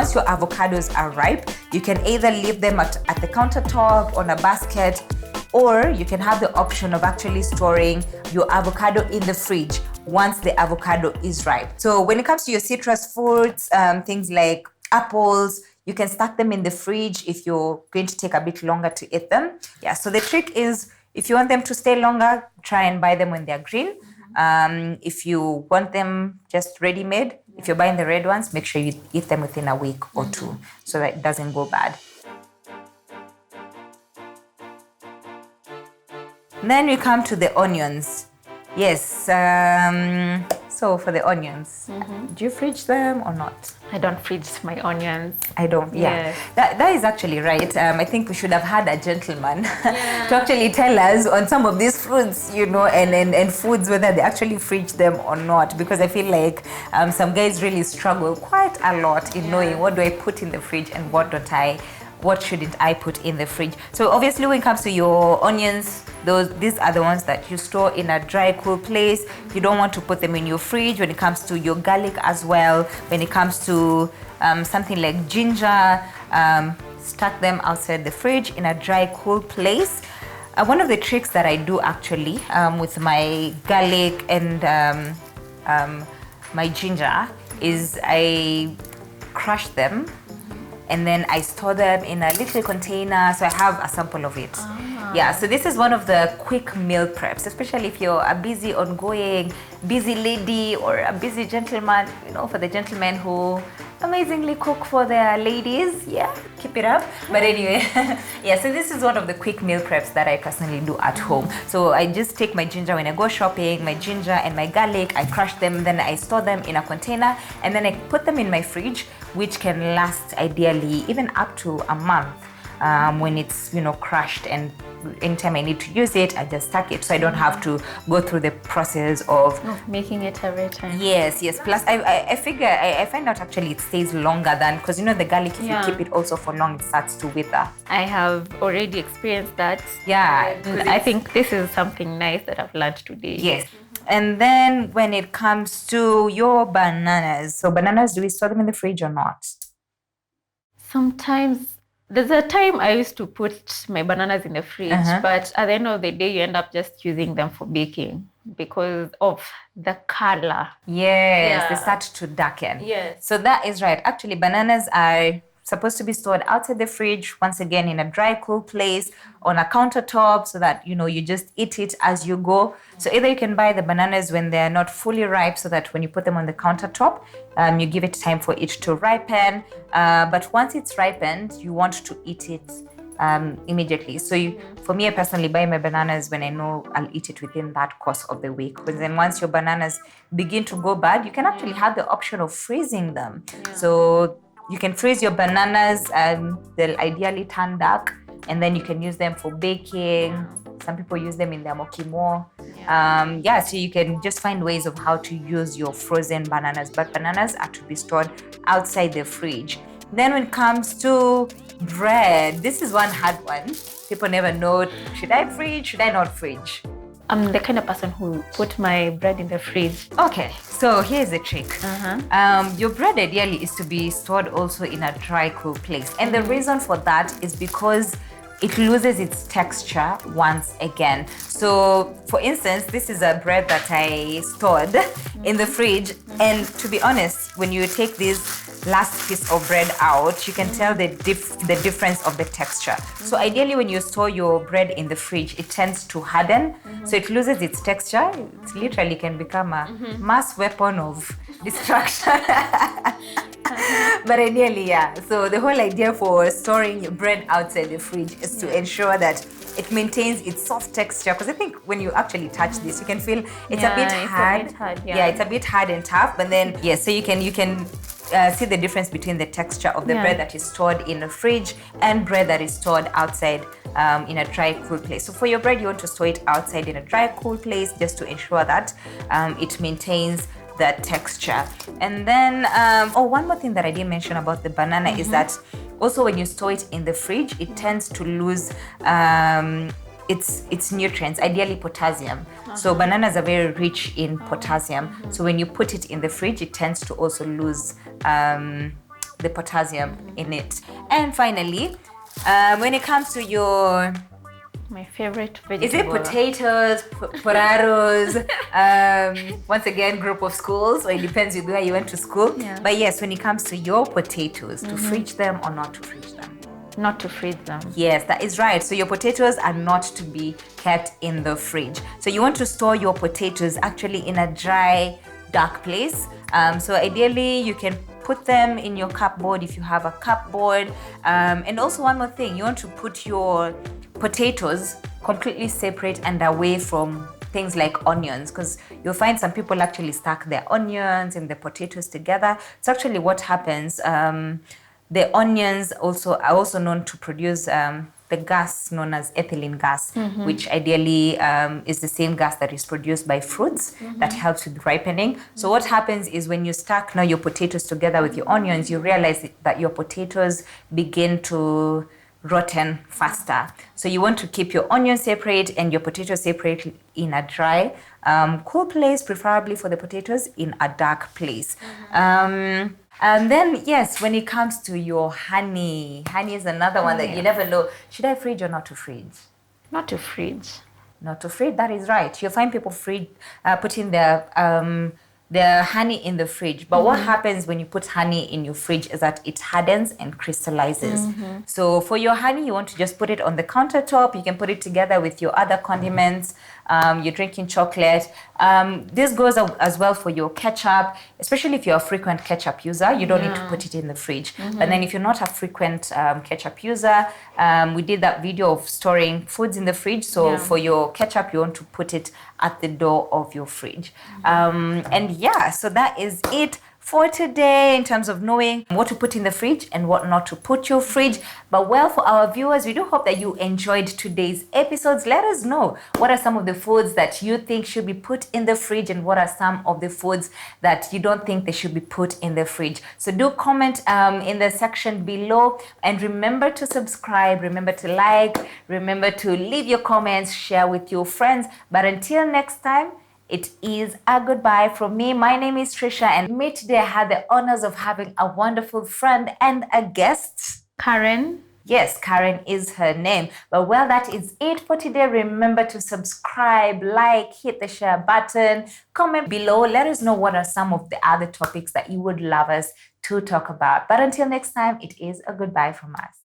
once your avocados are ripe, you can either leave them at the countertop on a basket, or you can have the option of actually storing your avocado in the fridge once the avocado is ripe. So when it comes to your citrus fruits, things like apples, you can stack them in the fridge if you're going to take a bit longer to eat them. Yeah, so the trick is, if you want them to stay longer, try and buy them when they're green. If you want them just ready-made, if you're buying the red ones, make sure you eat them within a week or two so that it doesn't go bad. Then we come to the onions. Yes, so for the onions, do you fridge them or not? I don't fridge my onions. I don't, yeah. Yes. That is actually right. I think we should have had a gentleman to actually tell us on some of these fruits, and foods, whether they actually fridge them or not. Because I feel like some guys really struggle quite a lot in knowing what do I put in the fridge and what shouldn't I put in the fridge. So obviously when it comes to your onions, these are the ones that you store in a dry, cool place. You don't want to put them in your fridge. When it comes to your garlic as well, when it comes to something like ginger, stack them outside the fridge in a dry, cool place. One of the tricks that I do actually with my garlic and my ginger is I crush them and then I store them in a little container, so I have a sample of it. Yeah, so this is one of the quick meal preps, especially if you're a busy, ongoing, busy lady or a busy gentleman, for the gentlemen who amazingly cook for their ladies. Yeah, keep it up. But anyway, yeah, so this is one of the quick meal preps that I personally do at home. So I just take my ginger when I go shopping, my ginger and my garlic, I crush them, then I store them in a container, and then I put them in my fridge, which can last ideally even up to a month when it's, crushed, and anytime I need to use it, I just stack it, so I don't have to go through the process of making it every time. Yes. Plus, I figure I find out actually it stays longer than, because the garlic, if you keep it also for long, it starts to wither. I have already experienced that. Yeah, I think this is something nice that I've learned today. Yes. And then when it comes to your bananas, so bananas, do we store them in the fridge or not? Sometimes. There's a time I used to put my bananas in the fridge, but at the end of the day, you end up just using them for baking because of the color. Yes, they start to darken. Yes. So that is right. Actually, bananas are supposed to be stored outside the fridge, once again in a dry, cool place on a countertop, so that you just eat it as you go. So either you can buy the bananas when they're not fully ripe, so that when you put them on the countertop, you give it time for it to ripen. But once it's ripened, you want to eat it immediately. So for me, I personally buy my bananas when I know I'll eat it within that course of the week. Because then once your bananas begin to go bad, you can actually have the option of freezing them. So you can freeze your bananas and they'll ideally turn dark, and then you can use them for baking. Some people use them in their mokimo. So you can just find ways of how to use your frozen bananas. But bananas are to be stored outside the fridge. Then when it comes to bread, this is one hard one. People never know, should I fridge, should I not fridge? I'm the kind of person who put my bread in the fridge. Okay, so here's the trick. Your bread ideally is to be stored also in a dry, cool place. And the reason for that is because it loses its texture once again. So for instance, this is a bread that I stored in the fridge. And to be honest, when you take this last piece of bread out, you can tell the difference of the texture. So ideally, when you store your bread in the fridge, it tends to harden. So it loses its texture. It literally can become a mass weapon of destruction. But ideally, so the whole idea for storing your bread outside the fridge is to ensure that it maintains its soft texture. Because I think when you actually touch this, you can feel it's a bit hard. It's a bit hard and tough. But then, so you can see the difference between the texture of the bread that is stored in a fridge and bread that is stored outside in a dry, cool place. So for your bread, you want to store it outside in a dry, cool place just to ensure that it maintains the texture. And then, one more thing that I didn't mention about the banana is that also when you store it in the fridge, it tends to lose its nutrients, ideally potassium. So bananas are very rich in potassium. So when you put it in the fridge, it tends to also lose the potassium in it. And finally, when it comes to your... My favorite vegetable. Is it potatoes, potatoes? Once again, group of schools, or it depends with where you went to school. Yeah. But yes, when it comes to your potatoes, to fridge them or not to fridge them? Not to freeze them. Yes, that is right. So your potatoes are not to be kept in the fridge. So you want to store your potatoes actually in a dry, dark place. So ideally, you can put them in your cupboard if you have a cupboard. And also one more thing, you want to put your potatoes completely separate and away from things like onions, because you'll find some people actually stack their onions and the potatoes together. It's actually what happens. The onions are also known to produce the gas known as ethylene gas, which ideally is the same gas that is produced by fruits that helps with ripening. So what happens is when you stack now your potatoes together with your onions, you realize that your potatoes begin to rotten faster. So you want to keep your onions separate and your potatoes separate in a dry, cool place, preferably for the potatoes, in a dark place. And then, yes, when it comes to your honey is another one that you never know. Should I fridge or not to fridge? Not to freeze. Not to fridge, that is right. You'll find people putting their honey in the fridge. But what happens when you put honey in your fridge is that it hardens and crystallizes. So for your honey, you want to just put it on the countertop. You can put it together with your other condiments. You're drinking chocolate. This goes as well for your ketchup, especially if you're a frequent ketchup user. You don't need to put it in the fridge. But then if you're not a frequent ketchup user, we did that video of storing foods in the fridge. So for your ketchup, you want to put it at the door of your fridge. And yeah, so that is it for today in terms of knowing what to put in the fridge and what not to put your fridge. But well, for our viewers, we do hope that you enjoyed today's episodes. Let us know what are some of the foods that you think should be put in the fridge and what are some of the foods that you don't think they should be put in the fridge. So do comment in the section below, and remember to subscribe, remember to like, remember to leave your comments, share with your friends. But until next time, it is a goodbye from me. My name is Trisha, and me today I had the honors of having a wonderful friend and a guest. Karen. Yes, Karen is her name. But well, that is it for today. Remember to subscribe, like, hit the share button, comment below. Let us know what are some of the other topics that you would love us to talk about. But until next time, it is a goodbye from us.